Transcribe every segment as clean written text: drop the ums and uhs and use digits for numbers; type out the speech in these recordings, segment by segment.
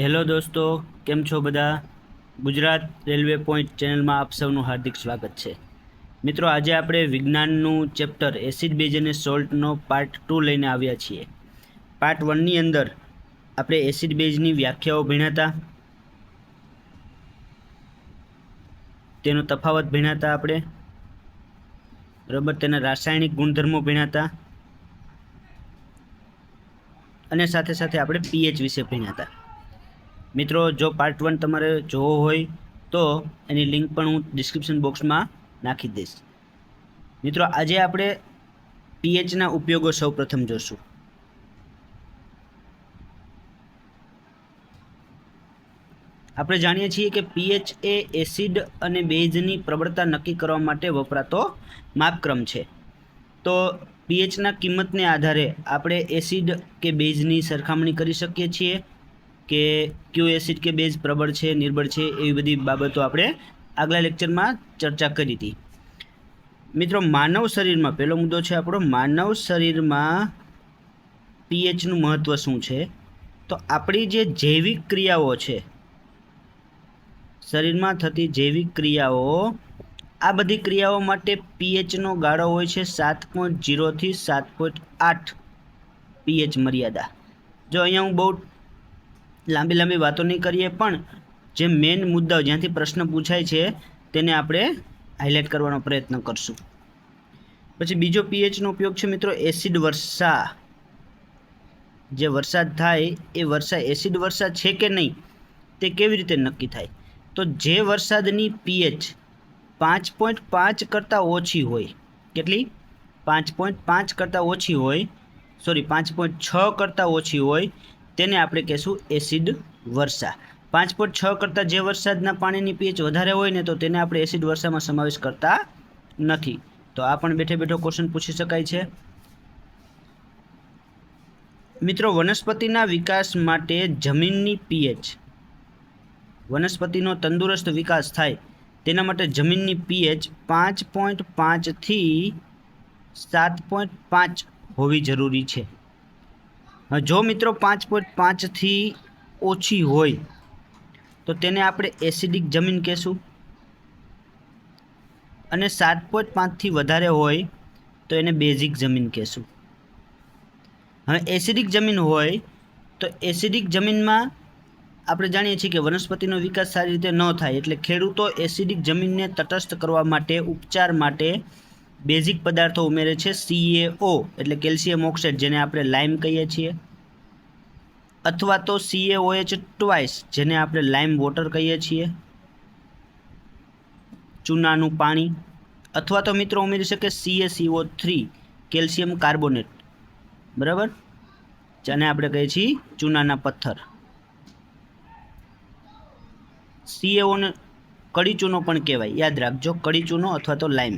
Hello દોસ્તો, કેમ છો બધા? ગુજરાત રેલવે પોઈન્ટ ચેનલમાં આપ સૌનું હાર્દિક સ્વાગત છે. મિત્રો, આજે આપણે વિજ્ઞાનનું ચેપ્ટર એસિડ બેઝ અને સોલ્ટનો પાર્ટ 2 લઈને આવ્યા છીએ. પાર્ટ 1ની અંદર આપણે એસિડ બેઝની વ્યાખ્યાઓ ભણ્યા હતા, તેનો તફાવત ભણ્યા હતા આપણે, બરાબર, તેના રાસાયણિક ગુણધર્મો ભણ્યા હતા અને સાથે સાથે આપણે પીએચ વિશે ભણ્યા હતા. મિત્રો, જો પાર્ટ 1 તમારે જોવો હોય તો એની લિંક પણ હું ડિસ્ક્રિપ્શન બોક્સમાં નાખી દઈશ. મિત્રો, આજે આપણે પીએચના ઉપયોગો સૌપ્રથમ જોશું. આપણે જાણીએ છીએ કે પીએચ એ એસિડ અને બેઝની પ્રબળતા નક્કી કરવા માટે વપરાતો માપક્રમ છે. તો પીએચના કિંમતને આધારે આપણે એસિડ કે બેઝની સરખામણી કરી શકીએ છીએ કે કયો એસિડ કે બેઝ પ્રબળ છે, નિર્બળ છે, એવી બધી બાબતો આપણે આગલા લેક્ચરમાં ચર્ચા કરી હતી. મિત્રો, માનવ શરીરમાં પહેલો મુદ્દો છે આપણો, માનવ શરીરમાં પીએચનું મહત્ત્વ શું છે? તો આપણી જે જૈવિક ક્રિયાઓ છે, શરીરમાં થતી જૈવિક ક્રિયાઓ, આ બધી ક્રિયાઓ માટે પીએચનો ગાળો હોય છે 7.0 થી 7.8 પીએચ મર્યાદા. જો અહીંયા હું બહુ લાંબી વાતો નહીં કરીએ, પણ જે મેઇન મુદ્દાઓ જ્યાંથી પ્રશ્ન પૂછાય છે તેને આપણે હાઇલાઇટ કરવાનો પ્રયત્ન કરશું. પછી બીજો પીએચનો ઉપયોગ છે મિત્રો એસિડ વર્ષા. જે વરસાદ થાય એ વર્ષા એસિડ વર્ષા છે કે નહીં તે કેવી રીતે નક્કી થાય? તો જે વરસાદની પીએચ 5.5 કરતાં ઓછી હોય, કેટલી? 5.5 કરતાં ઓછી હોય, 5.6 કરતાં ઓછી હોય, તેને આપણે કહેશું એસિડ વર્ષા. 5.6 કરતાં જે વરસાદના પાણીની પીએચ વધારે હોય ને, તો તેને આપણે એસિડ વર્ષામાં સમાવેશ કરતા નથી. તો આ પણ બેઠે બેઠો ક્વેશ્ચન પૂછી શકાય છે. મિત્રો, વનસ્પતિના વિકાસ માટે જમીનની પીએચ, વનસ્પતિનો તંદુરસ્ત વિકાસ થાય તેના માટે જમીનની પીએચ 5.5 થી 7.5 હોવી જરૂરી છે. જો મિત્રો 5.5 થી ઓછી હોય તો તેને આપણે એસિડિક જમીન કહેશું, અને 7.5 થી વધારે હોય તો એને બેઝિક જમીન કહેશું. હવે એસિડિક જમીન હોય તો એસિડિક જમીનમાં આપણે જાણીએ છીએ કે વનસ્પતિનો વિકાસ સારી રીતે ન થાય, એટલે ખેડૂતો એસિડિક જમીનને તટસ્થ કરવા માટે, ઉપચાર માટે બેઝિક પદાર્થો ઉમેરે છે. CaO એટલે કેલ્શિયમ ઓક્સાઇડ, જેને આપણે લાઇમ કહીએ છીએ, અથવા તો CaOH ટ્વાઇસ, જેને આપણે લાઇમ વોટર કહીએ છીએ, ચૂનાનું પાણી, અથવા તો મિત્રો ઉમેરી શકે CaCO3 કેલ્શિયમ કાર્બોનેટ, બરાબર, જેને આપણે કહીએ છીએ ચૂનાના પથ્થર. CaO ને કડી ચૂનો પણ કહેવાય, યાદ રાખજો, કડી ચૂનો અથવા તો લાઇમ.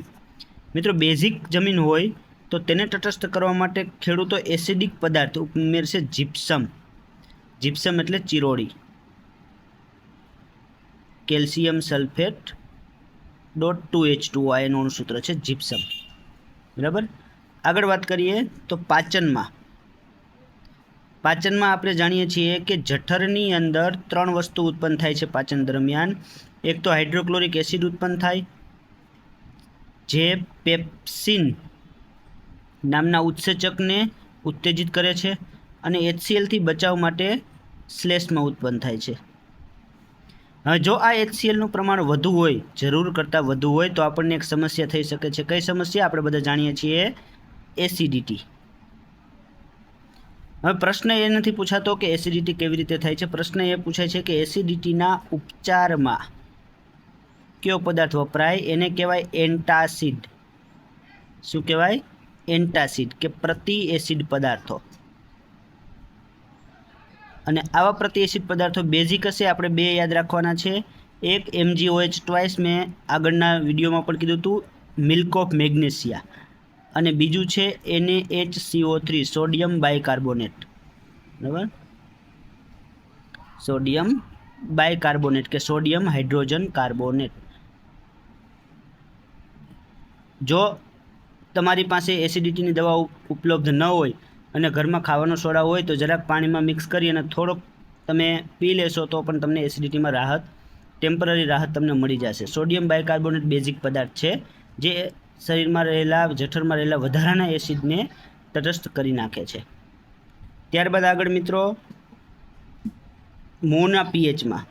મિત્રો, બેઝિક જમીન હોય તો તેને તટસ્થ કરવા માટે ખેડૂતો એસિડિક પદાર્થ ઉમેરશે જીપ્સમ. જીપ્સમ એટલે ચિરોડી, કેલ્શિયમ સલ્ફેટ .2H2O આ એનું અણુસૂત્ર છે જીપ્સમ, બરાબર. આગળ વાત કરીએ તો પાચનમાં આપણે જાણીએ છીએ કે જઠરની અંદર 3 વસ્તુ ઉત્પન્ન થાય છે પાચન દરમિયાન. એક તો હાઇડ્રોક્લોરિક એસિડ ઉત્પન્ન થાય, જે પેપ્સિન નામના ઉત્સેચકને ઉત્તેજિત કરે છે, અને HCl થી બચાવ માટે શ્લેષ્મા ઉત્પન્ન થાય છે. હવે જો આ HClનું પ્રમાણ વધુ હોય, જરૂર કરતાં વધુ હોય, તો આપણને એક સમસ્યા થઈ શકે છે. કઈ સમસ્યા? આપણે બધા જાણીએ છીએ એસિડિટી. હવે પ્રશ્ન એ નથી પૂછાતો કે એસિડિટી કેવી રીતે થાય છે, પ્રશ્ન એ પૂછાય છે કે એસિડિટીના ઉપચારમાં કયો પદાર્થ વપરાય? એને કહેવાય એન્ટાસિડ. શું કહેવાય? એન્ટાસિડ, કે પ્રતિ એસિડ પદાર્થો. અને આવા પ્રતિ એસિડ પદાર્થો બેઝિક હશે. આપણે બે યાદ રાખવાના છે. એક MgOH ટ્વાઇસ, મેં આગળના વિડીયોમાં પણ કીધું હતું, મિલ્ક ઓફ મેગ્નેશિયા, અને બીજું છે NaHCO3 સોડિયમ બાયકાર્બોનેટ, બરાબર, સોડિયમ બાયકાર્બોનેટ કે સોડિયમ હાઇડ્રોજન કાર્બોનેટ. જો તમારી પાસે એસિડિટીની દવા ઉપલબ્ધ ન હોય અને ઘરમાં ખાવાનો સોડા હોય, તો જરાક પાણીમાં મિક્સ કરી અને થોડોક તમે પી લેશો તો પણ તમને એસિડિટીમાં રાહત, ટેમ્પરરી રાહત તમને મળી જશે. સોડિયમ બાયકાર્બોનેટ બેઝિક પદાર્થ છે જે શરીરમાં રહેલા, જઠરમાં રહેલા વધારાના એસિડને તટસ્થ કરી નાખે છે. ત્યારબાદ આગળ મિત્રો મોંના પીએચમાં,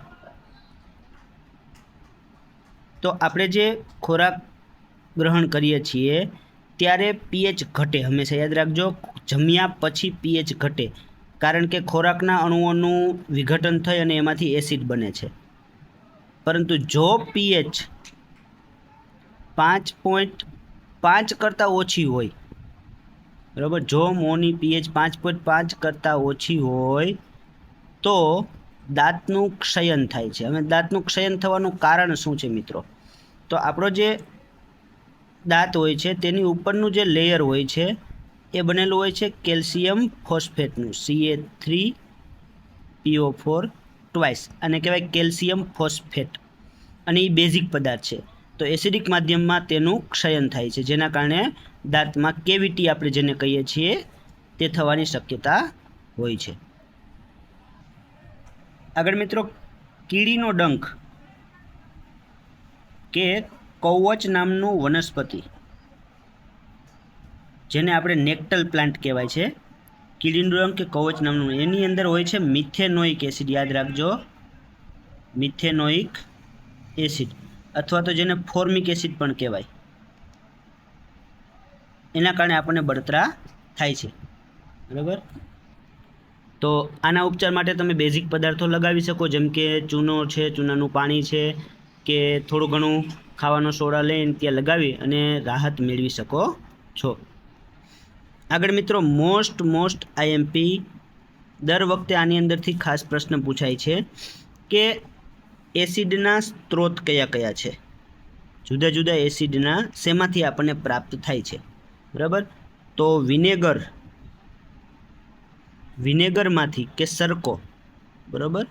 તો આપણે જે ખોરાક ગ્રહણ કરીએ છીએ ત્યારે પીએચ ઘટે. હંમેશા યાદ રાખજો, જમ્યા પછી પીએચ ઘટે, કારણ કે ખોરાકના અણુઓનું વિઘટન થઈ અને એમાંથી એસિડ બને છે. પરંતુ જો પીએચ 5.5 કરતાં ઓછી હોય, બરાબર, જો મોંની પીએચ 5.5 કરતાં ઓછી હોય તો દાંતનું ક્ષયન થાય છે. હવે દાંતનું ક્ષયન થવાનું કારણ શું છે મિત્રો? તો આપણો જે દાંત હોય છે તેની ઉપરનું જે લેયર હોય છે એ બનેલું હોય છે કેલ્શિયમ ફોસ્ફેટનું, Ca3PO4 ટ્વાઇસ, અને કહેવાય કેલ્શિયમ ફોસ્ફેટ, અને એ બેઝિક પદાર્થ છે. તો એસિડિક માધ્યમમાં તેનું ક્ષયન થાય છે, જેના કારણે દાંતમાં કેવિટી આપણે જેને કહીએ છીએ તે થવાની શક્યતા હોય છે. આગળ મિત્રો કીડીનો ડંખ કે કવચ નામનું વનસ્પતિ, જેને આપણે નેક્ટલ પ્લાન્ટ કહેવાય છે, કીડીનું ડંખ કે કવચ નામનું, એની અંદર હોય છે મિથેનોઇક એસિડ. યાદ રાખજો, મિથેનોઇક એસિડ, અથવા તો જેને ફોર્મિક એસિડ પણ કહેવાય. એના કારણે આપણને બળતરા થાય છે, બરાબર. તો આના ઉપચાર માટે તમે બેઝિક પદાર્થો લગાવી શકો, જેમ કે ચૂનો છે, ચૂનાનું પાણી છે, કે થોડું ઘણું ખાવાનો સોડા લઈને ત્યાં લગાવી અને રાહત મેળવી શકો છો. આગળ મિત્રો મોસ્ટ આઈએમપી, દર વખતે આની અંદરથી ખાસ પ્રશ્ન પૂછાય છે કે એસિડના સ્ત્રોત કયા કયા છે, જુદા જુદા એસિડના શેમાંથી આપણને પ્રાપ્ત થાય છે, બરાબર. તો વિનેગરમાંથી કે સરકો, બરાબર,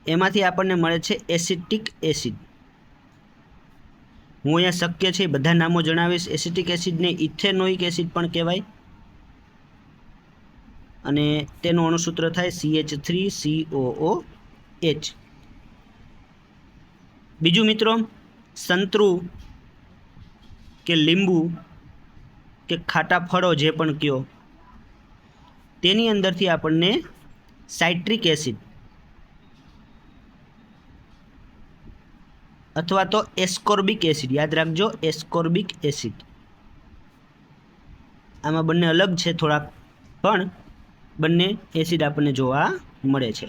એમાંથી આપણને મળે છે એસિટિક એસિડ. હું અહીંયા શક્ય છે બધા નામો જણાવીશ. એસિટિક એસિડને ઇથેનોઇક એસિડ પણ કહેવાય, અને તેનું અણુસૂત્ર થાય CH3COOH. બીજું મિત્રો, સંતરું કે લીંબુ કે ખાટા ફળો જે પણ કયો, તેની અંદરથી આપણને સાઇટ્રિક એસિડ અથવા તો એસ્કોર્બિક એસિડ, યાદ રાખજો એસ્કોર્બિક એસિડ, આમાં બંને અલગ છે થોડાક, પણ બંને એસિડ આપણને જોવા મળે છે.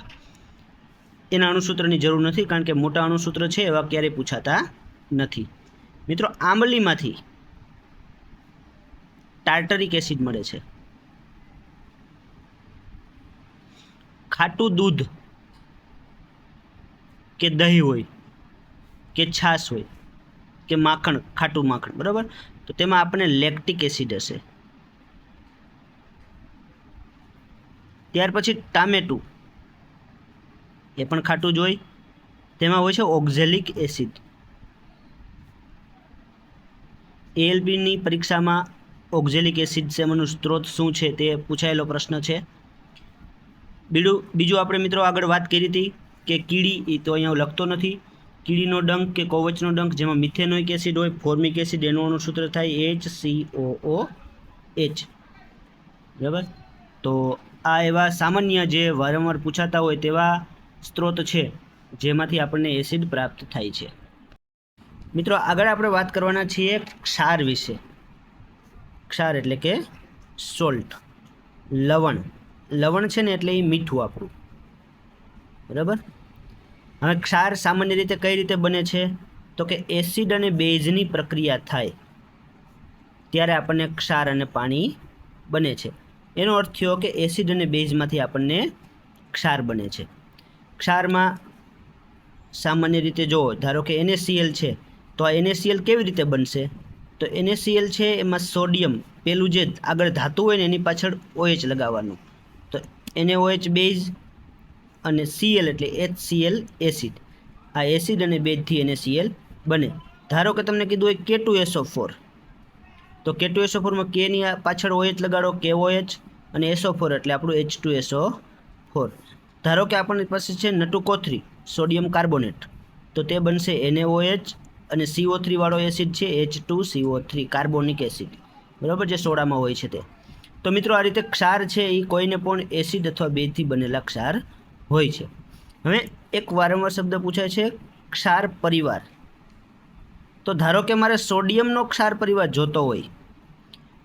એના અણુસૂત્રની જરૂર નથી, કારણ કે મોટા અણુસૂત્ર છે એવા ક્યારેય પૂછાતા નથી. મિત્રો આંબલીમાંથી ટાર્ટરિક એસિડ મળે છે. ખાટું દૂધ કે દહીં હોય કે છાશ હોય કે માખણ, ખાટું માખણ, બરાબર, તો તેમાં આપણને લેક્ટિક એસિડ હશે. ત્યાર પછી ટામેટું, એ પણ ખાટું જ હોય, તેમાં હોય છે ઓક્ઝેલિક એસિડ. ALPની પરીક્ષામાં ઓક્ઝેલિક એસિડ શેમાંનું સ્ત્રોત શું છે તે પૂછાયેલો પ્રશ્ન છે. બીજું આપણે મિત્રો આગળ વાત કરી હતી કે કીડી, એ તો અહીંયા લખતો નથી, કીડીનો ડંખ કે કવચનો ડંખ, જેમાં મિથેનોઇક એસિડ હોય, ફોર્મિક એસિડ, એનું અણુસૂત્ર થાય HCOOH, બરાબર. તો આ એવા સામાન્ય જે વારંવાર પૂછાતા હોય તેવા સ્ત્રોત છે જેમાંથી આપણને એસિડ પ્રાપ્ત થાય છે. મિત્રો આગળ આપણે વાત કરવાના છીએ ક્ષાર વિશે. ક્ષાર એટલે કે સોલ્ટ, લવણ છે ને, એટલે એ મીઠું આપણું, બરાબર. હવે ક્ષાર સામાન્ય રીતે કઈ રીતે બને છે? તો કે એસિડ અને બેઝની પ્રક્રિયા થાય ત્યારે આપણને ક્ષાર અને પાણી બને છે. એનો અર્થ થયો કે એસિડ અને બેઝમાંથી આપણને ક્ષાર બને છે. ક્ષારમાં સામાન્ય રીતે જો ધારો કે NaCl છે, તો આ NaCl કેવી રીતે બનશે? તો NaCl છે એમાં સોડિયમ, પેલું જે આગળ ધાતુ હોય ને એની પાછળ OH લગાવવાનું, તો NaOH બેઝ અને Cl એટલે HCl એસિડ. આ એસિડ અને બેઝથી NaCl બને. ધારો કે તમને કીધું હોય K2SO4, તો K2SO4માં K ની પાછળ OH લગાડો, KOH, અને SO4 એટલે આપણું H2SO4. ધારો કે આપણી પાસે છે નટુકો3 સોડિયમ કાર્બોનેટ, તો તે બનશે NaOH અને CO3 વાળો એસિડ છે H2CO3 કાર્બોનિક એસિડ, બરાબર, જે સોડામાં હોય છે તે. તો મિત્રો આ રીતે ક્ષાર છે એ કોઈને પણ એસિડ અથવા બેઝથી બનેલા ક્ષાર હોય છે. હવે એક વારંવાર શબ્દ પૂછાય છે ક્ષાર પરિવાર. તો ધારો કે મારે સોડિયમનો ક્ષાર પરિવાર જોતો હોય,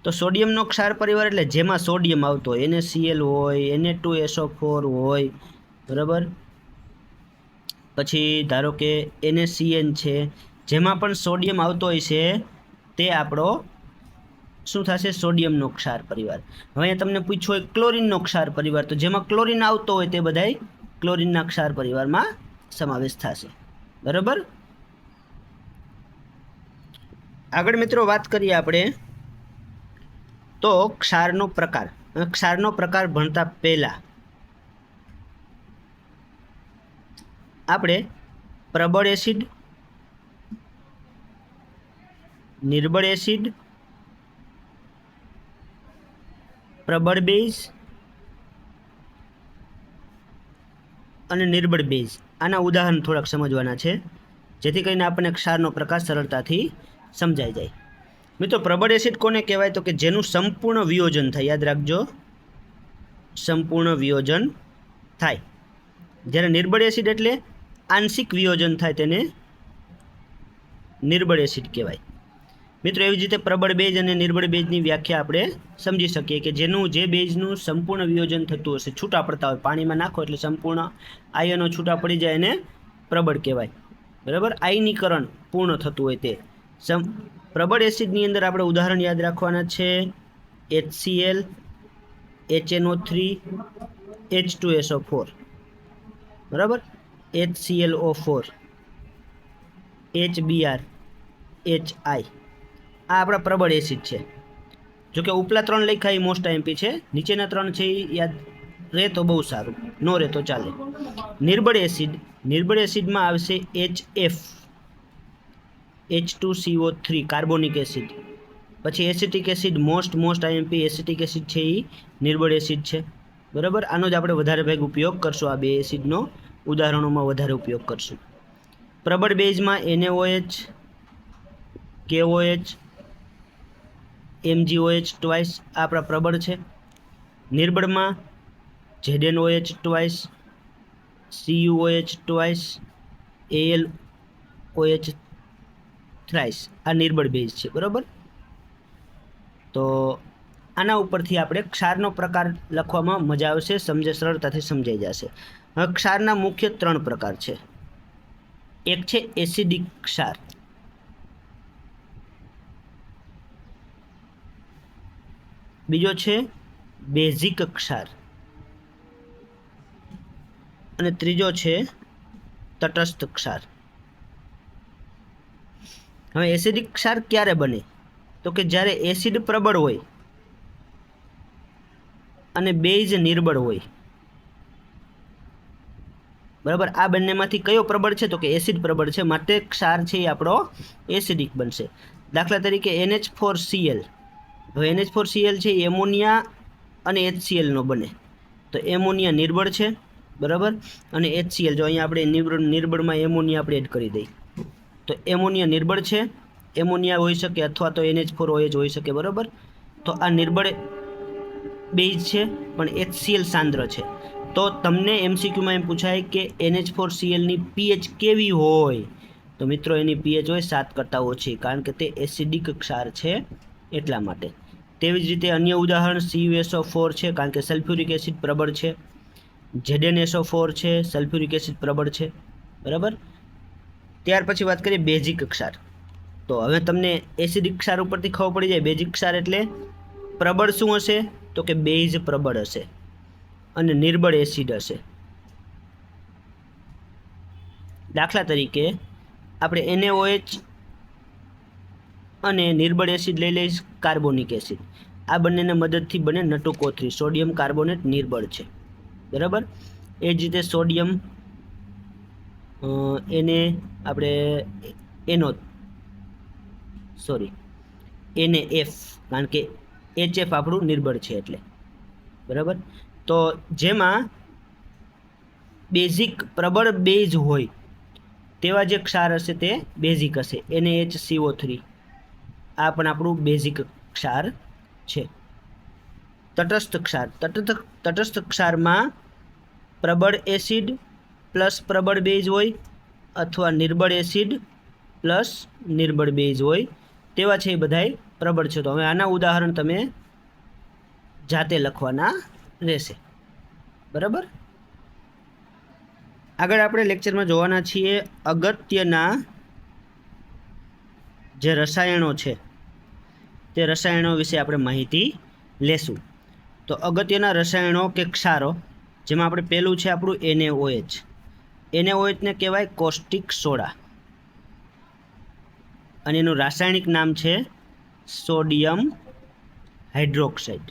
તો સોડિયમનો ક્ષાર પરિવાર એટલે જેમાં સોડિયમ આવતો હોય, NaCl હોય, Na2SO4 હોય, બરાબર, પછી ધારો કે NaCN છે, જેમાં પણ સોડિયમ આવતો હોય છે તે આપણો શું થશે? સોડિયમનો ક્ષાર પરિવાર. હવે અહીંયા તમને પૂછ્યું હોય ક્લોરિનનો ક્ષાર પરિવાર, તો જેમાં ક્લોરિન આવતો હોય તે બધાય ક્લોરિનના ક્ષાર પરિવારમાં સમાવેશ થશે, બરાબર. આગળ મિત્રો વાત કરીએ આપણે તો ક્ષારનો પ્રકાર. ક્ષારનો પ્રકાર ભણતા પહેલા આપણે પ્રબળ એસિડ, નિર્બળ એસિડ, પ્રબળ બેઝ અને નિર્બળ બેઝ આના ઉદાહરણ થોડાક સમજવાના છે, જેથી કરીને આપણને ક્ષારનો પ્રકાર સરળતાથી સમજાઈ જાય. મિત્રો પ્રબળ એસિડ કોને કહેવાય? તો કે જેનું સંપૂર્ણ વિયોજન થાય. યાદ રાખજો, સંપૂર્ણ વિયોજન થાય. જ્યારે નિર્બળ એસિડ એટલે આંશિક વિયોજન થાય તેને નિર્બળ એસિડ કહેવાય. મિત્રો એવી જ રીતે પ્રબળ બેઝ અને નિર્બળ બેઝની વ્યાખ્યા આપણે સમજી શકીએ કે જે બેઝનું સંપૂર્ણ વિયોજન થતું હશે, છૂટા પડતા હોય, પાણીમાં નાખો એટલે સંપૂર્ણ આયનો છૂટા પડી જાય એને પ્રબળ કહેવાય, બરાબર. આયનીકરણ પૂર્ણ થતું હોય તે પ્રબળ એસિડની અંદર આપણે ઉદાહરણ યાદ રાખવાના છે HCl, HNO3, H2SO4, બરાબર, HClO4, HBr, HI. આ આપણા પ્રબળ એસિડ છે. જોકે ઉપલા 3 લખ્યા એ મોસ્ટ આઈએમપી છે, નીચેના 3 છે એ યાદ રહે તો બહુ સારું, ન રહે તો ચાલે. નિર્બળ એસિડમાં આવશે HF, H2CO3 કાર્બોનિક એસિડ. પછી acetic acid, most IMP acetic acid છે એ નિર્બળ એસિડ છે, બરાબર. આનો જ આપણે વધારે ભાગ ઉપયોગ કરશું, આ બે એસિડનો ઉદાહરણોમાં વધારે ઉપયોગ કરશું. પ્રબળ બેઝમાં NaOH, KOH, MgOH ટ્વાઇસ આપણા પ્રબળ છે. નિર્બળમાં ZnOH twice, CuOH twice, AlOH thrice આ નિર્બળ બેઝ છે, બરાબર. તો આના ઉપરથી આપણે ક્ષારનો પ્રકાર લખવામાં મજા આવશે, સરળતાથી સમજાઈ જશે. હવે ક્ષારના મુખ્ય 3 પ્રકાર છે. એક છે એસિડિક ક્ષાર, બીજો છે બેઝિક ક્ષાર અને ત્રીજો છે તટસ્થ ક્ષાર. હવે એસિડિક ક્ષાર ક્યારે બને? તો કે જ્યારે એસિડ પ્રબળ હોય અને બેઝ નિર્બળ હોય, બરાબર. આ બંનેમાંથી કયો પ્રબળ છે? તો કે એસિડ પ્રબળ છે, માટે ક્ષાર છે એ આપણો એસિડિક બનશે. દાખલા તરીકે NH4Cl. હવે NH4Cl છે એ એમોનિયા અને HCl નો બને, તો એમોનિયા નિર્બળ છે, બરાબર, અને HCl જો અહીંયા આપણે નિર્બળમાં એમોનિયા આપણે એડ કરી દઈએ તો એમોનિયા નિર્બળ છે, એમોનિયા હોઈ શકે અથવા તો NH4OH હોઈ શકે, બરાબર. તો આ નિર્બળ બેઝ છે પણ HCl સાંદ્ર છે. તો તમને MCQમાં એમ પૂછાય કે NH4Cl ની pH કેવી હોય? તો મિત્રો એની pH હોય 7 કરતાં ઓછી, કારણ કે તે એસિડિક ક્ષાર છે એટલા માટે. તેવી જ રીતે અન્ય ઉદાહરણ CuSO4 છે, કારણ કે સલ્ફ્યુરિક એસિડ પ્રબળ છે. ZnSO4 છે, સલ્ફ્યુરિક એસિડ પ્રબળ છે, બરાબર. ત્યાર પછી વાત કરીએ બેઝિક ક્ષાર. તો હવે તમને એસિડિક ક્ષાર ઉપરથી ખબર પડી જાય બેઝિક ક્ષાર એટલે પ્રબળ શું હશે? તો કે બેઝ પ્રબળ હશે અને નિર્બળ એસિડ હશે. દાખલા તરીકે આપણે NaOH અને નિર્બળ એસિડ લઈ લઈશ કાર્બોનિક એસિડ. આ બંનેના મદદથી બને નટુકો3 સોડિયમ કાર્બોનેટ નિર્બળ છે, બરાબર. એ જ રીતે સોડિયમ એને આપણે NaF, કારણ કે HF આપણું નિર્બળ છે એટલે, બરાબર. તો જેમાં બેઝિક પ્રબળ બેઝ હોય તેવા જે ક્ષાર હશે તે બેઝિક હશે. NaHCO3 આ પણ આપણું બેઝિક ક્ષાર છે. તટસ્થ ક્ષાર, તટસ્થ ક્ષારમાં પ્રબળ એસિડ પ્લસ પ્રબળ બેઝ હોય અથવા નિર્બળ એસિડ પ્લસ નિર્બળ બેઝ હોય તેવા છે એ બધાય પ્રબળ છે. તો હવે આના ઉદાહરણ તમે જાતે લખવાના રહેશે. બરાબર. આગળ આપણે લેક્ચરમાં જોવાના છીએ અગત્યના જે રસાયણો છે તે રસાયણો વિશે આપણે માહિતી લેશું. તો અગત્યના રસાયણો કે ક્ષારો, જેમાં આપણે પહેલું છે આપણું NaOH. NaOH ને કહેવાય કોસ્ટિક સોડા અને એનું રાસાયણિક નામ છે સોડિયમ હાઇડ્રોક્સાઇડ.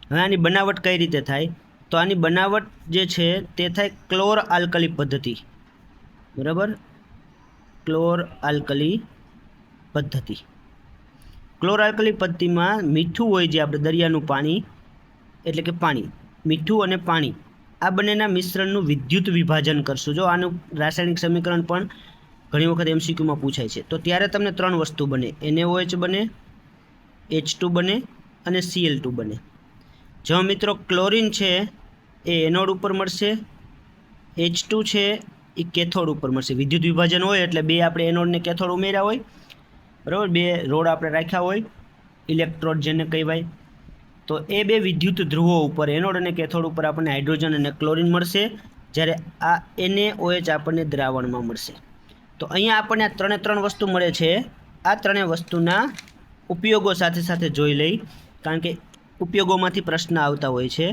હવે આની બનાવટ કઈ રીતે થાય? તો આની બનાવટ જે છે તે થાય ક્લોર આલ્કલી પદ્ધતિ. બરાબર, ક્લોર આલ્કલી પદ્ધતિ. ક્લોર આલ્કલી પદ્ધતિમાં મીઠું હોય જે આપણે દરિયાનું પાણી એટલે કે પાણી, મીઠું અને પાણી આ બંનેના મિશ્રણનું વિદ્યુત વિભાજન કરશું. જો આનું રાસાયણિક સમીકરણ પણ ઘણી વખત MCQમાં પૂછાય છે. તો ત્યારે તમને 3 વસ્તુ બને, NaOH બને, H2 બને અને Cl2 બને. જો મિત્રો ક્લોરીન છે એ એનોડ ઉપર મળશે, H2 છે એ કેથોડ ઉપર મળશે. વિદ્યુત વિભાજન હોય એટલે બે આપણે એનોડ ને કેથોડ ઉમેર્યા હોય, બરાબર, બે રોડ આપણે રાખ્યા હોય, ઇલેક્ટ્રોડ જેને કહેવાય. તો એ બે વિદ્યુત ધ્રુવો ઉપર એનોડ અને કેથોડ ઉપર આપણને હાઇડ્રોજન અને ક્લોરીન મળશે, જ્યારે આ NaOH આપણને દ્રાવણમાં મળશે. તો અહીંયા આપણને આ 3 વસ્તુ મળે છે. આ 3 વસ્તુના ઉપયોગો સાથે સાથે જોઈ લઈ, કારણ કે ઉપયોગોમાંથી પ્રશ્ન આવતા હોય છે.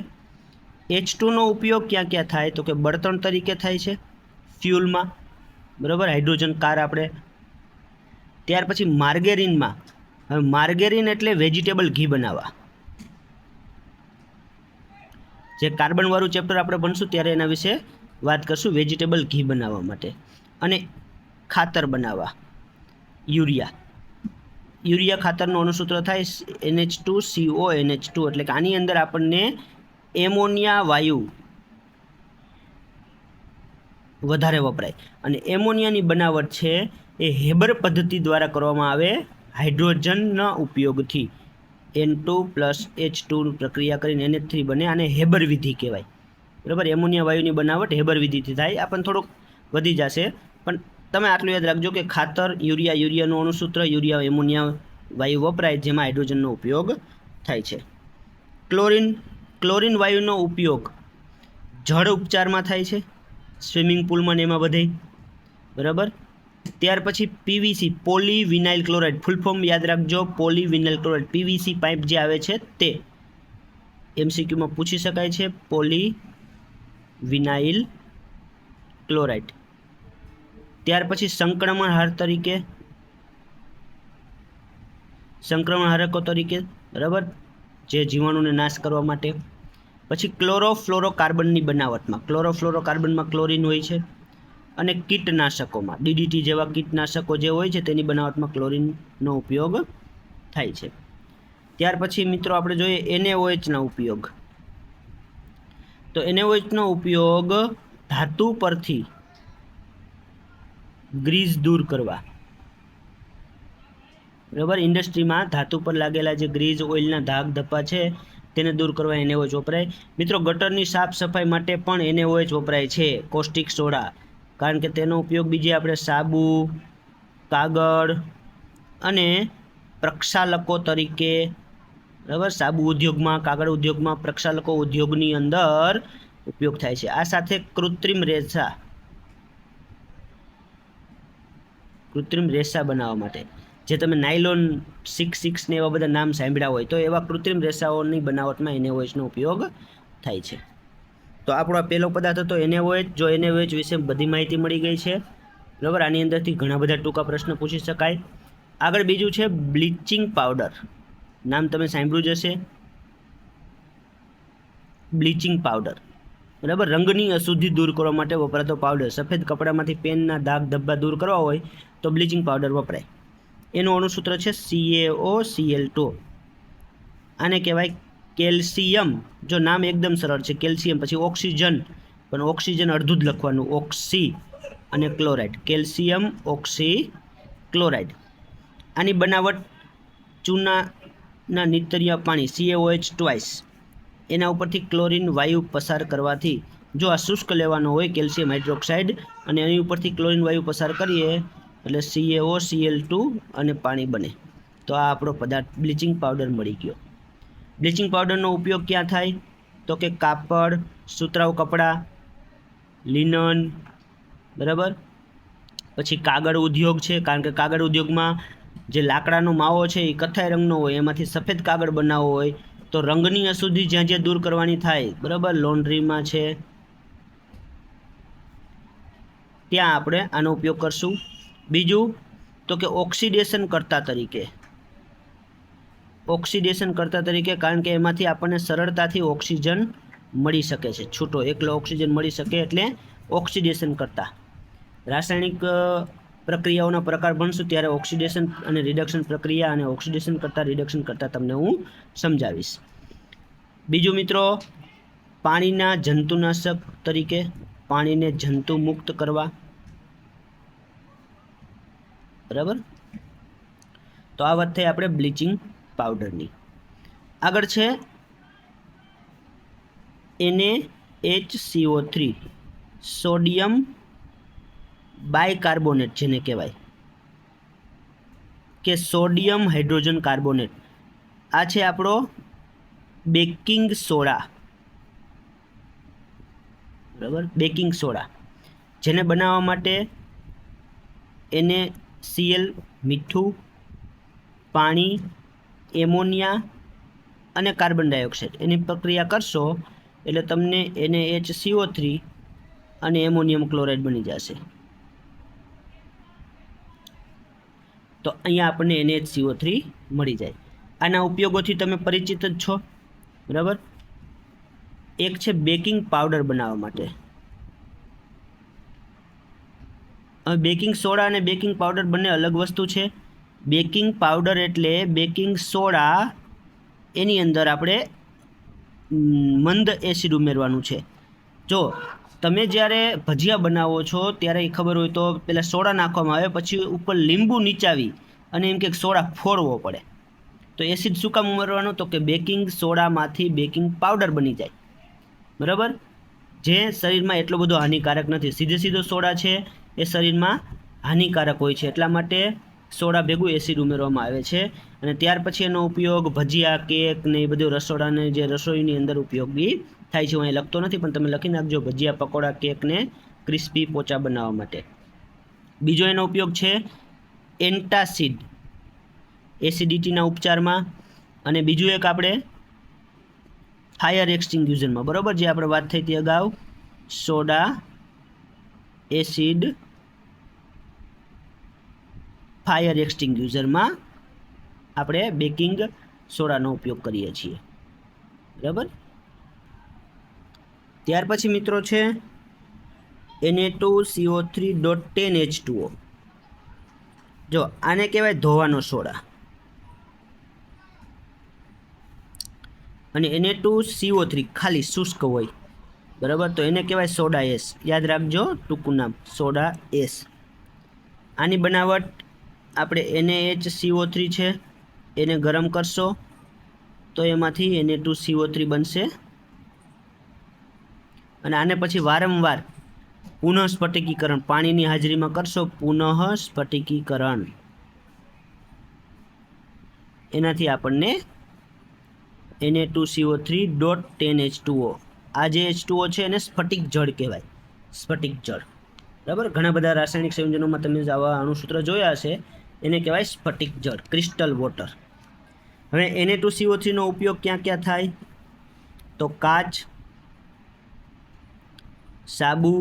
H2નો ઉપયોગ ક્યાં ક્યાં થાય? તો કે બળતણ તરીકે થાય છે ફ્યુલમાં, બરાબર, હાઇડ્રોજન કાર આપણે. ત્યાર પછી માર્ગેરિનમાં, હવે માર્ગેરિન એટલે વેજીટેબલ ઘી બનાવવા. જે કાર્બનવાળું ચેપ્ટર આપણે ભણશું ત્યારે એના વિશે વાત કરશું, વેજીટેબલ ઘી બનાવવા માટે. અને ખાતર બનાવવા, યુરિયા ખાતરનું અણુસૂત્ર થાય NH2CO NH2, એટલે કે આની અંદર આપણને એમોનિયા વાયુ વધારે વપરાય. અને એમોનિયાની બનાવટ છે એ હેબર પદ્ધતિ દ્વારા કરવામાં આવે હાઇડ્રોજનના ઉપયોગથી. N2 + H2 પ્રક્રિયા કરીને NH3 બને, આને હેબર વિધિ કહેવાય. બરાબર, એમોનિયા વાયુની બનાવટ હેબર વિધિથી થાય. આ પણ થોડુંક વધી જશે, પણ તમે આટલું યાદ રાખજો કે ખાતર યુરિયાનું અણુસૂત્ર યુરિયા એમોનિયા વાયુ વપરાય જેમાં હાઇડ્રોજનનો ઉપયોગ થાય છે. ક્લોરીન વાયુનો ઉપયોગ જળ ઉપચારમાં થાય છે, સ્વિમિંગ પુલમાં ને એમાં બધે. બરાબર. ત્યાર પછી PVC, polyvinyl chloride, full form યાદ રાખજો, પોલીવિનાઇલ ક્લોરાઇડ. PVC પાઇપ જે આવે છે તે MCQમાં પૂછી શકાય છે, પોલીવિનાઇલ ક્લોરાઇડ. ત્યાર પછી સંક્રમણહારકો તરીકે, બરાબર, જે જીવાણુને નાશ કરવા માટે. પછી ક્લોરોફ્લોરોકાર્બનની બનાવટમાં, ક્લોરોફ્લોરોકાર્બનમાં ક્લોરીન હોય છે. અને કીટનાશકોમાં DDT જેવા કીટનાશકો જે હોય છે તેની બનાવટમાં ક્લોરીનનો ઉપયોગ થાય છે. ત્યાર પછી મિત્રો આપણે જોઈએ NaOHના ઉપયોગ. તો NaOHનો ઉપયોગ ધાતુ પરથી ગ્રીસ દૂર કરવા, બરાબર, ઇન્ડસ્ટ્રીમાં ધાતુ પર લાગેલા જે ગ્રીસ ઓઇલના ધાગ ધબ્બા છે તેને દૂર કરવા NaOH વપરાય. મિત્રો ગટરની સાફ સફાઈ માટે પણ NaOH વપરાય છે, કોસ્ટિક સોડા, કારણ કે તેનો ઉપયોગ બીજે આપણે સાબુ, કાગળ અને પ્રક્ષાલકો તરીકે, બરાબર, સાબુ ઉદ્યોગમાં, કાગળ ઉદ્યોગમાં, પ્રક્ષાલકો ઉદ્યોગની અંદર ઉપયોગ થાય છે. આ સાથે કૃત્રિમ રેસા બનાવવા માટે, જે તમે નાયલોન 6 ને એવા બધા નામ સાંભળ્યા હોય, તો એવા કૃત્રિમ રેસાઓની બનાવટમાં NaOHનો ઉપયોગ થાય છે. તો આપણો આ પહેલો પદાર્થ હતો NaOH. જો NaOH વિશે બધી માહિતી મળી ગઈ છે, બરાબર. આની અંદરથી ઘણા બધા ટૂંકા પ્રશ્ન પૂછી શકાય. આગળ બીજું છે બ્લીચિંગ પાવડર. નામ તમે સાંભળ્યું જ હશે, બ્લીચિંગ પાવડર, બરાબર, રંગની અશુદ્ધિ દૂર કરવા માટે વપરાતો પાવડર. સફેદ કપડામાંથી પેનના દાગ ધબ્બા દૂર કરવા હોય તો બ્લીચિંગ પાવડર વપરાય. એનું અણુસૂત્ર છે CaOCl2. આને કહેવાય કેલ્શિયમ, જો નામ એકદમ સરળ છે કેલ્શિયમ, પછી ઓક્સિજન, પણ ઓક્સિજન અડધું જ લખવાનું, ઓક્સી અને ક્લોરાઇડ, કેલ્શિયમ ઓક્સી ક્લોરાઇડ. આની બનાવટ ચૂનાના નીતરિયા પાણી CaOH ટ્વાઇસ એના ઉપરથી ક્લોરીન વાયુ પસાર કરવાથી, જો આ શુષ્ક લેવાનો હોય કેલ્શિયમ હાઇડ્રોક્સાઇડ અને એની ઉપરથી ક્લોરીન વાયુ પસાર કરીએ એટલે CaOCl2 અને પાણી બને. તો આ આપણો પદાર્થ બ્લીચિંગ પાવડર મળી ગયો. બ્લીચિંગ પાવડરનો ઉપયોગ ક્યાં થાય? તો કે કાપડ, સુતરાઉ કપડાં, લિનન, બરાબર, પછી કાગળ ઉદ્યોગ છે, કારણ કે કાગળ ઉદ્યોગમાં જે લાકડાનો માવો છે એ કથ્થાઈ રંગનો હોય, એમાંથી સફેદ કાગળ બનાવવો હોય તો રંગની અશુદ્ધિ જ્યાં જ્યાં દૂર કરવાની થાય, બરાબર, લોન્ડ્રીમાં છે ત્યાં આપણે આનો ઉપયોગ કરશું. બીજું તો કે ઓક્સિડેશન કરતા તરીકે, કારણ કે એમાંથી આપણને સરળતાથી ઓક્સિજન મળી શકે છે, છૂટો એકલો ઓક્સિજન મળી શકે એટલે ઓક્સિડેશન કરતા. રાસાયણિક પ્રક્રિયાઓના પ્રકાર ભણશું ત્યારે ઓક્સિડેશન અને રિડક્શન પ્રક્રિયા અને ઓક્સિડેશન કરતાં રિડક્શન કરતાં તમને હું સમજાવીશ. બીજું મિત્રો, પાણીના જંતુનાશક તરીકે, પાણીને જંતુ મુક્ત કરવા, બરાબર. તો આ વાત થઈ આપણે બ્લીચિંગ પાવડરની. આગળ છે NaHCO3, સોડિયમ બાયકાર્બોનેટ, જેને કહેવાય કે સોડિયમ હાઇડ્રોજન કાર્બોનેટ. આ છે આપણો બેકિંગ સોડા, બરાબર, બેકિંગ સોડા, જેને બનાવવા માટે NaCl મીઠું, પાણી, એમોનિયા અને કાર્બન ડાયોક્સાઇડ એની પ્રક્રિયા કરશો એટલે તમને NaHCO3 અને એમોનિયમ ક્લોરાઇડ બની જશે. તો અહીંયા આપણને NaHCO3 મળી જાય. આના ઉપયોગોથી તમે પરિચિત જ છો, બરાબર. એક છે બેકિંગ પાવડર બનાવવા માટે. હવે બેકિંગ સોડા અને બેકિંગ પાવડર બંને અલગ વસ્તુ છે. બેકિંગ પાવડર એટલે બેકિંગ સોડા, એની અંદર આપણે મંદ એસિડ ઉમેરવાનું છે. જો તમે જ્યારે ભજીયા બનાવો છો ત્યારે ખબર હોય તો પહેલાં સોડા નાખવામાં આવે, પછી ઉપર લીંબુ નીચાવી અને એમ કે સોડા ફોડવો પડે. તો એસિડ શું કામ ઉમેરવાનું? તો કે બેકિંગ સોડામાંથી બેકિંગ પાવડર બની જાય, બરાબર, જે શરીરમાં એટલો બધો હાનિકારક નથી. સીધો સોડા છે એ શરીરમાં હાનિકારક હોય છે, એટલા માટે સોડા ભેગું એસિડ ઉમેરવામાં આવે છે. અને ત્યાર પછી એનો ઉપયોગ ભજીયા, કેક ને એ બધું રસોડાને જે રસોઈની અંદર ઉપયોગી થાય છે. હું અહીં લખતો નથી પણ તમે લખી નાખજો, ભજીયા, પકોડા, કેક ને ક્રિસ્પી પોચા બનાવવા માટે. બીજો એનો ઉપયોગ છે એન્ટાસિડ, એસિડિટીના ઉપચારમાં. અને બીજું એક આપણે ફાયર એક્સટિંગ્યુશરમાં, બરાબર, જે આપણે વાત થઈ હતી અગાઉ, સોડા, એસિડ, ફાયર એક્સટિંગ્યુશરમાં આપણે બેકિંગ સોડાનો ઉપયોગ કરીએ છીએ, બરાબર. ત્યાર પછી મિત્રો છે Na2CO3.10H2O. જો આને કહેવાય ધોવાનો સોડા. અને Na2CO3 ખાલી શુષ્ક હોય, બરાબર, તો એને કહેવાય સોડા એસ. યાદ રાખજો ટૂંકું નામ, સોડા એસ. આની બનાવટ આપણે NaHCO3 છે એને ગરમ કરશો તો એમાંથી Na2CO3 બનશે. અને આને પછી વારંવાર પુનઃ સ્ફટિકીકરણ પાણીની હાજરીમાં કરશો, પુનઃ સ્ફટિકીકરણ, એનાથી આપણને Na2CO3.10H2O. આ જે H2O છે એને સ્ફટિક જળ કહેવાય, સ્ફટિક જળ, બરાબર. ઘણા બધા રાસાયણિક સંયોજનોમાં તમે આવા અણુસૂત્ર જોયા હશે, એને કહેવાય સ્ફટિક જળ, ક્રિસ્ટલ વોટર. હવે Na2CO3 નો ઉપયોગ ક્યાં ક્યાં થાય? તો કાચ, સાબુ,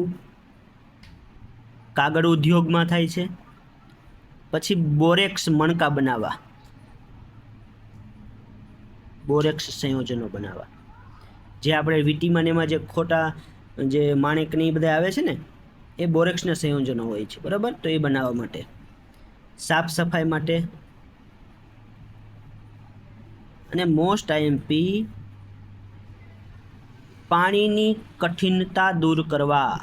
કાગળ ઉદ્યોગમાં થાય છે. પછી બોરેક્સ મણકા બનાવવા, બોરેક્સ સંયોજનો બનાવવા, જે આપણે વીટીમાં એમાં જે ખોટા જે માણેકને એ બધા આવે છે ને, એ બોરેક્સના સંયોજનો હોય છે, બરાબર. તો એ બનાવવા માટે, સાફ સફાઈ માટે, અને મોસ્ટ આઈએમપી પાણીની કઠિનતા દૂર કરવા.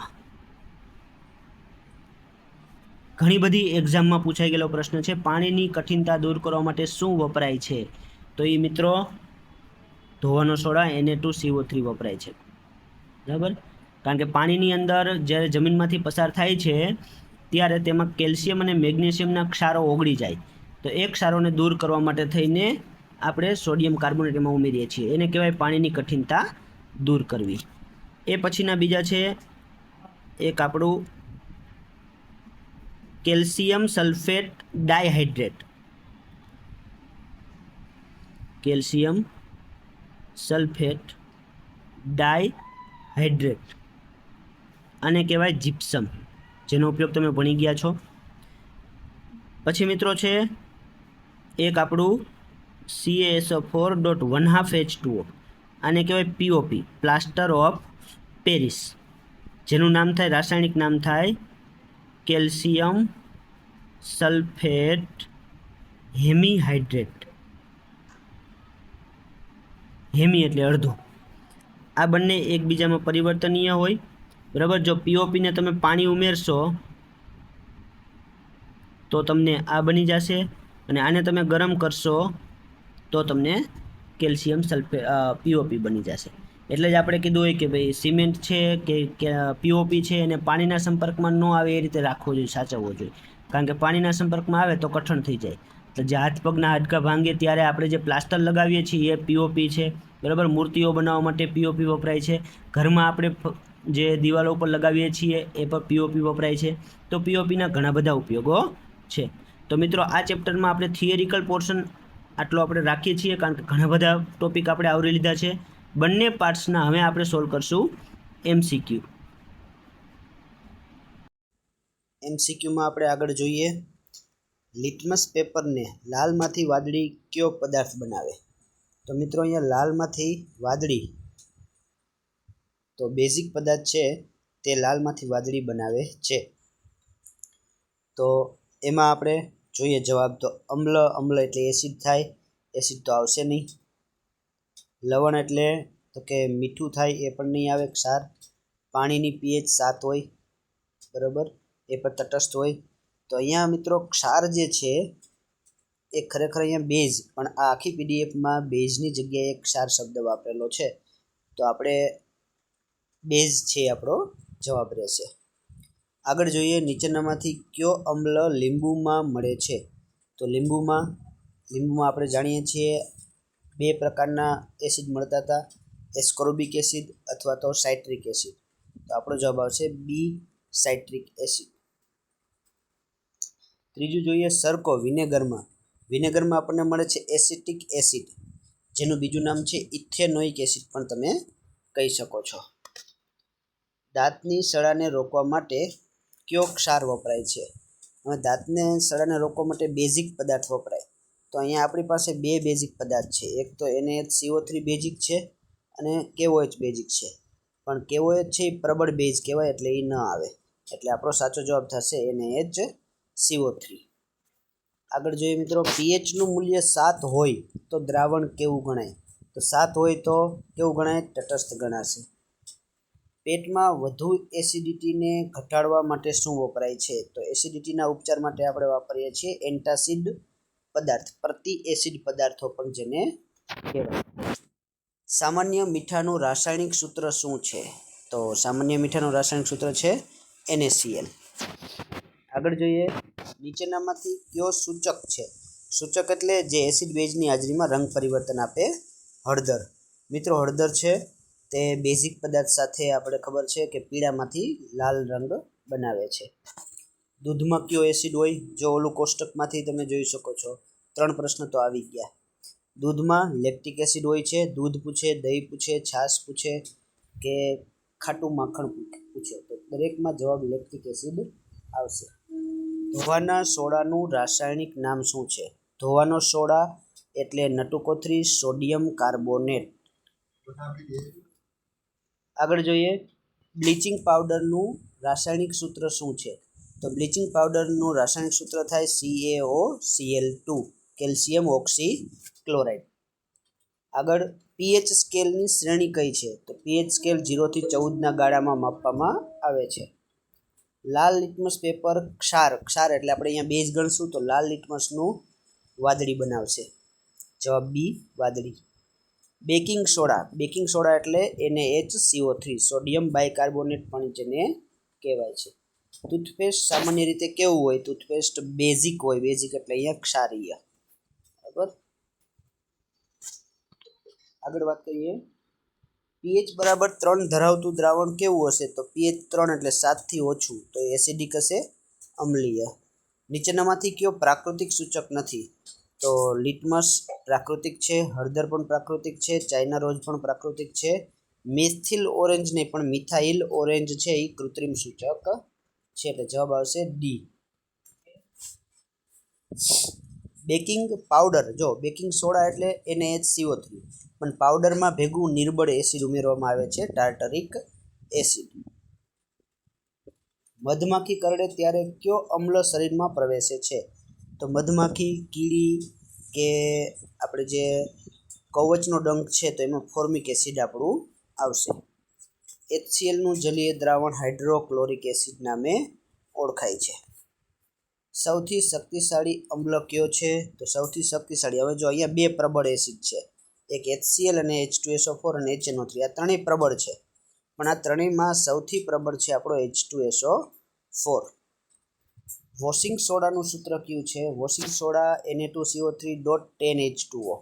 ઘણી બધી એક્ઝામમાં પૂછાઈ ગયેલો પ્રશ્ન છે. પાણીની કઠિનતા દૂર કરવા માટે શું વપરાય છે? તો એ મિત્રો ધોવાનો સોડા Na2CO3 વપરાય છે. બરાબર, કારણ કે પાણીની અંદર જ્યારે જમીનમાંથી પસાર થાય છે ત્યારે તેમાં કેલ્શિયમ અને મેગ્નેશિયમના ક્ષારો ઓગળી જાય, તો એ ક્ષારોને દૂર કરવા માટે થઈને આપણે સોડિયમ કાર્બોનેટ એમાં ઉમેરીએ છીએ. એને કહેવાય પાણીની કઠિનતા દૂર કરવી. એ પછીના બીજા છે એક આપણું કેલ્શિયમ સલ્ફેટ ડાયહાઇડ્રેટ. કેલ્શિયમ સલ્ફેટ ડાયહાઇડ્રેટ આને કહેવાય જીપ્સમ, જેનો ઉપયોગ તમે ભણી ગયા છો. પછી મિત્રો છે એક આપણું CaSO4.12H2O, આને કહેવાય POP, પ્લાસ્ટર ઓફ પેરિસ, જેનું નામ થાય, રાસાયણિક નામ થાય કેલ્શિયમ સલ્ફેટ હેમીહાઇડ્રેટ. હેમી એટલે અડધો. આ બંને એકબીજામાં પરિવર્તનીય હોય. બરાબર, જો પીઓપીને તમે પાણી ઉમેરશો તો તમને આ બની જશે, અને આને તમે ગરમ કરશો તો તમને કેલ્શિયમ સલ્ફેટ પીઓપી બની જશે. એટલે જ આપણે કીધું હોય કે ભાઈ સિમેન્ટ છે કે પીઓપી છે એને પાણીના સંપર્કમાં ન આવે એ રીતે રાખવો જોઈએ, સાચવવો જોઈએ. કારણ કે પાણીના સંપર્કમાં આવે તો કઠણ થઈ જાય. તો જે હાથ પગના હાડકાં ભાંગે ત્યારે આપણે જે પ્લાસ્ટર લગાવીએ છીએ એ પીઓપી છે. બરાબર, મૂર્તિઓ બનાવવા માટે પીઓપી વપરાય છે. ઘરમાં આપણે જે દિવાલો ઉપર લગાવીએ છીએ એ પર પીઓપી વપરાય છે. તો પીઓપીના ઘણા બધા ઉપયોગો છે. તો મિત્રો આ ચેપ્ટરમાં આપણે થિયરિકલ પોર્શન આટલો આપણે રાખીએ છીએ, કારણ કે ઘણા બધા ટોપિક આપણે આવરી લીધા છે. બંને પાર્ટ્સના હવે આપણે સોલ્વ કરશું MCQ. MCQમાં આપણે આગળ જોઈએ, લિટમસ પેપરને લાલમાંથી વાદળી કયો પદાર્થ બનાવે? તો મિત્રો અહીંયા લાલમાંથી વાદળી, તો બેઝિક પદાર્થ છે તે લાલમાંથી વાદળી બનાવે છે. તો એમાં આપણે જોઈએ જવાબ, તો અમ્લ, અમ્લ એટલે એસિડ થાય, એસિડ તો આવશે નહીં. લવણ એટલે તો કે મીઠું થાય, એ પણ નહીં આવે, ક્ષાર. પાણીની pH 7 હોય, બરાબર, એ પણ તટસ્થ હોય. તો અહીંયા મિત્રો ક્ષાર જે છે એ ખરેખર અહીંયા બેઝ, પણ આ આખી પીડીએફમાં બેઝની જગ્યાએ ક્ષાર શબ્દ વાપરેલો છે, તો આપણે બેઝ છે આપણો જવાબ રહેશે. આગળ જોઈએ, નીચેનામાંથી કયો અમ્લ લીંબુમાં મળે છે? તો લીંબુમાં આપણે જાણીએ છીએ બે પ્રકારના એસિડ મળતા હતા, એસ્કોર્બિક એસિડ અથવા તો સાઇટ્રિક એસિડ. તો આપણો જવાબ આવશે બી, સાઇટ્રિક એસિડ. ત્રીજું જોઈએ, સરકો, વિનેગરમાં આપણને મળે છે એસિટિક એસિડ, જેનું બીજું નામ છે ઇથેનોઇક એસિડ પણ તમે કહી શકો છો. દાંતની સડાને રોકવા માટે કયો ક્ષાર વપરાય છે? હવે દાંતને સડાને રોકવા માટે બેઝિક પદાર્થ વપરાય. તો અહીંયા આપણી પાસે બે બેઝિક પદાર્થ છે, એક તો NaCO3 બેઝિક છે અને KOH બેઝિક છે. પણ KOH છે એ પ્રબળ બેઝ કહેવાય, એટલે એ ન આવે, એટલે આપણો સાચો જવાબ થશે NaHCO3. આગળ જોઈએ મિત્રો, pHનું મૂલ્ય 7 હોય તો દ્રાવણ કેવું ગણાય? તો 7 હોય તો કેવું ગણાય? તટસ્થ ગણાશે. પેટમાં વધુ એસિડિટીને ઘટાડવા માટે શું વપરાય છે? તો એસિડિટીના ઉપચાર માટે આપણે વાપરીએ છીએ એન્ટાસિડ પદાર્થ, પ્રતિ એસિડ પદાર્થો પણ જેને કહેવાય. સામાન્ય મીઠાનું રાસાયણિક સૂત્ર શું છે? તો સામાન્ય મીઠાનું રાસાયણિક સૂત્ર છે NaCl. આગળ જોઈએ, નીચેનામાંથી કયો સૂચક છે? સૂચક એટલે જે એસિડ બેઝની હાજરીમાં રંગ પરિવર્તન આપે. હળદર. મિત્રો હળદર છે તે બેઝિક પદાર્થ સાથે આપણે ખબર છે કે પીળામાંથી લાલ રંગ બનાવે છે. દૂધમાં કયો એસિડ હોય? જો ઓલું કોષ્ટકમાંથી તમે જોઈ શકો છો, 3 પ્રશ્ન તો આવી ગયા. દૂધમાં લેક્ટિક એસિડ હોય છે. દૂધ પૂછે, દહીં પૂછે, છાશ પૂછે કે ખાટું માખણ પૂછે, તો દરેકમાં જવાબ લેક્ટિક એસિડ આવશે. ધોવાના સોડાનું રાસાયણિક નામ શું છે? ધોવાનો સોડા એટલે નટુકોથરી સોડિયમ કાર્બોનેટ. આગળ જોઈએ, બ્લીચિંગ પાવડરનું રાસાયણિક સૂત્ર શું છે? તો બ્લીચિંગ પાવડરનું રાસાયણિક સૂત્ર થાય CaOCl2, કેલ્શિયમ ઓક્સી ક્લોરાઇડ. આગળ પીએચ સ્કેલની શ્રેણી કઈ છે? તો પીએચ સ્કેલ 0 થી 14ના ગાળામાં માપવામાં આવે છે. લાલ લિટમસ પેપર ક્ષાર એટલે આપણે અહીંયા બેઝ ગણશું તો લાલ લિટમસનું વાદળી બનાવશે. જવાબ બી વાદળી. બેકિંગ સોડા એટલે NaHCO3 સોડિયમ બાયકાર્બોનેટ પણ જેને કહેવાય છે. ટૂથપેસ્ટ સામાન્ય રીતે કેવું હોય? ટૂથપેસ્ટ બેઝિક હોય. બેઝિક એટલે અહીંયા ક્ષારીય. બરાબર. આગળ વાત કરીએ. પીએચ બરાબર 3 ધરાવતું દ્રાવણ કેવું હશે? તો પીએચ 3 એટલે 7 થી ઓછું તો એસિડિક હશે, અમ્લીય. નીચેનામાંથી કયો પ્રાકૃતિક સૂચક નથી? તો લિટમસ પ્રાકૃતિક છે, હળદર પણ પ્રાકૃતિક છે, ચાઇના રોઝ પણ પ્રાકૃતિક છે, મેથિલ ઓરેન્જ નહીં પણ મિથાઇલ ઓરેન્જ છે એ કૃત્રિમ સૂચક છે. એટલે જવાબ આવશે ડી. બેકિંગ પાવડર, જો બેકિંગ સોડા એટલે NaHCO3 પણ પાવડરમાં ભેગું નિર્બળ એસિડ ઉમેરવામાં આવે છે, ટાર્ટરિક એસિડ. મધમાખી કરડે ત્યારે કયો અમ્લ શરીરમાં પ્રવેશે છે? તો મધમાખી, કીડી કે આપણે જે કવચનો ડંખ છે તો એમાં ફોર્મિક એસિડ આપણું આવશે. HCl નું જલીય દ્રાવણ હાઇડ્રોક્લોરિક એસિડ નામે ઓળખાય છે. સૌથી શક્તિશાળી અમ્લ કયો છે? તો સૌથી શક્તિશાળી, હવે જો અહીંયા બે પ્રબળ એસિડ છે, એક HCl અને H2SO4 અને HNO3. આ ત્રણેય પ્રબળ છે પણ આ ત્રણેયમાં સૌથી પ્રબળ છે આપણો H2SO4. વોશિંગ સોડાનું સૂત્ર કયું છે? Washing soda Na2CO3.10H2O.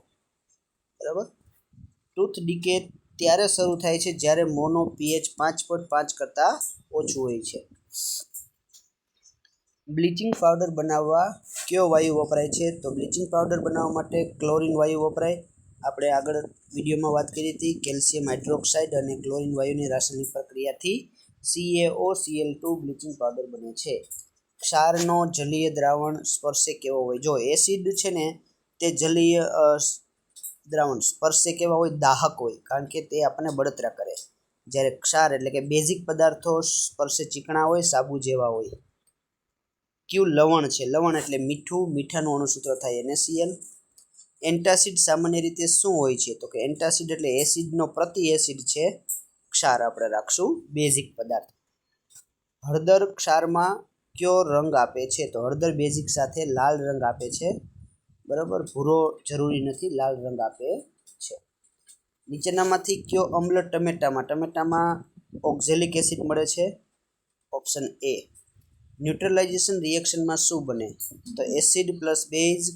બરાબર. ટૂથ ડીકે ત્યારે શરૂ થાય છે જ્યારે મોનો પીએચ 5.5 કરતાં ઓછું હોય છે. બ્લીચિંગ પાવડર બનાવવા કયો વાયુ વપરાય છે? તો બ્લીચિંગ પાવડર બનાવવા માટે ક્લોરિન વાયુ વપરાય. આપણે આગળ વિડીયોમાં વાત કરી હતી. કેલ્શિયમ હાઇડ્રોક્સાઇડ અને ક્લોરિન વાયુની રાસાયણિક પ્રક્રિયાથી CaOCl2 બ્લીચિંગ પાવડર બને છે. ક્ષારનો જલીય દ્રાવણ સ્પર્શે કેવો હોય? જો એસિડ છે ને તે જલીય દ્રાવણ સ્પર્શે કેવા હોય? દાહક હોય, કારણ કે તે આપણને બળતરા કરે. જ્યારે ક્ષાર એટલે કે બેઝિક પદાર્થો સ્પર્શે ચીકણા હોય, સાબુ જેવા હોય. કયું લવણ છે? લવણ એટલે મીઠું, મીઠાનું અણુસૂત્ર થાય NaCl. એન્ટાસિડ સામાન્ય રીતે શું હોય છે? તો કે એન્ટાસિડ એટલે એસિડનો પ્રતિ એસિડ છે, ક્ષાર આપણે રાખશું બેઝિક પદાર્થ. હળદર ક્ષારમાં કયો રંગ આપે છે? તો હળદર બેઝિક સાથે લાલ રંગ આપે છે. બરાબર, ભૂરો જરૂરી નથી, લાલ રંગ આપે છે. નીચેનામાંથી કયો અમ્લ ટમેટામાં ઓક્ઝેલિક એસિડ મળે છે? Option A. ન્યુટ્રલાઇઝેશન રિએક્શનમાં શું બને? તો એસિડ પ્લસ બેઝ,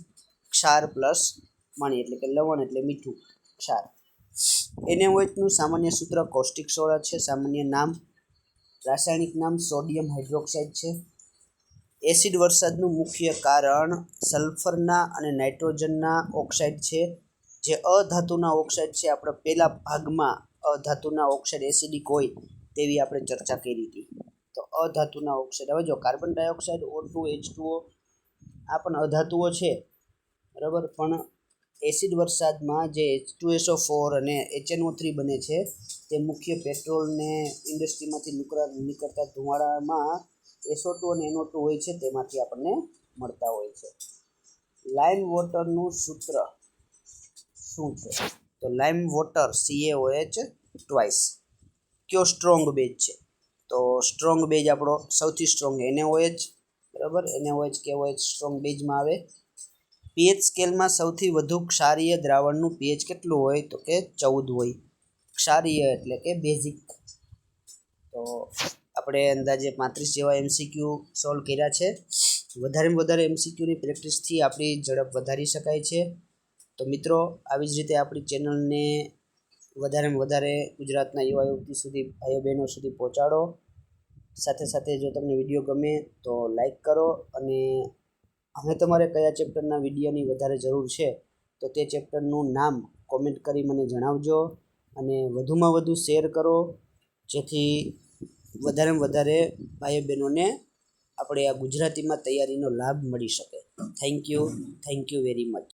ક્ષાર પ્લસ પાણી એટલે કે લવણ એટલે મીઠું, ક્ષાર. NaOH નું સામાન્ય સૂત્ર કોસ્ટિક સોડા છે. સામાન્ય નામ, રાસાયણિક નામ સોડિયમ હાઇડ્રોક્સાઇડ છે. એસિડ વરસાદનું મુખ્ય કારણ સલ્ફરના અને નાઇટ્રોજનના ઓક્સાઇડ છે. જે અધાતુના ઓક્સાઇડ છે, આપણે પહેલા ભાગમાં અધાતુના ઓક્સાઇડ એસિડિક હોય તેવી આપણે ચર્ચા કરી હતી. તો અધાતુના ઓક્સાઇડ, હવે જો કાર્બન ડાયોક્સાઇડ O2 H2O આ પણ અધાતુઓ છે, બરાબર, પણ એસિડ વરસાદમાં જે H2SO4 અને HNO3 બને છે તે મુખ્ય પેટ્રોલને ઇન્ડસ્ટ્રીમાંથી નીકળતા ધુમાડામાં SO2 અને NO2 હોય છે, તેમાંથી આપણને મળતા હોય છે. લાઇમ વોટરનું સૂત્ર શું છે? તો લાઇમ વોટર CaOH ટ્વાઇસ. કયો સ્ટ્રોંગ બેઝ છે? તો સ્ટ્રોંગ બેઝ આપણો સૌથી સ્ટ્રોંગ NaOH. બરાબર, NaOH KOH સ્ટ્રોંગ બેઝમાં આવે. પીએચ સ્કેલમાં સૌથી વધુ ક્ષારીય દ્રાવણનું પીએચ કેટલું હોય? તો કે 14 હોય. ક્ષારીય એટલે કે બેઝિક. તો આપણે અંદાજે 35 જેવા MCQ સોલ્વ કર્યા છે. વધારેમાં વધારે MCQની પ્રેક્ટિસથી આપણી ઝડપ વધારી શકાય છે. તો મિત્રો, આવી જ રીતે આપણી ચેનલને વધારેમાં વધારે ગુજરાતના યુવા યુવતી સુધી, ભાઈઓ બહેનો સુધી પહોંચાડો. સાથે સાથે જો તમને વિડીયો ગમે તો લાઈક કરો અને હવે તમારે કયા ચેપ્ટરના વિડીયોની વધારે જરૂર છે તો તે ચેપ્ટરનું નામ કોમેન્ટ કરી મને જણાવજો અને વધુમાં વધુ શેર કરો, જેથી વધારેમાં વધારે ભાઈઓ બહેનોને આપણે આ ગુજરાતીમાં તૈયારીનો લાભ મળી શકે. Thank you very much.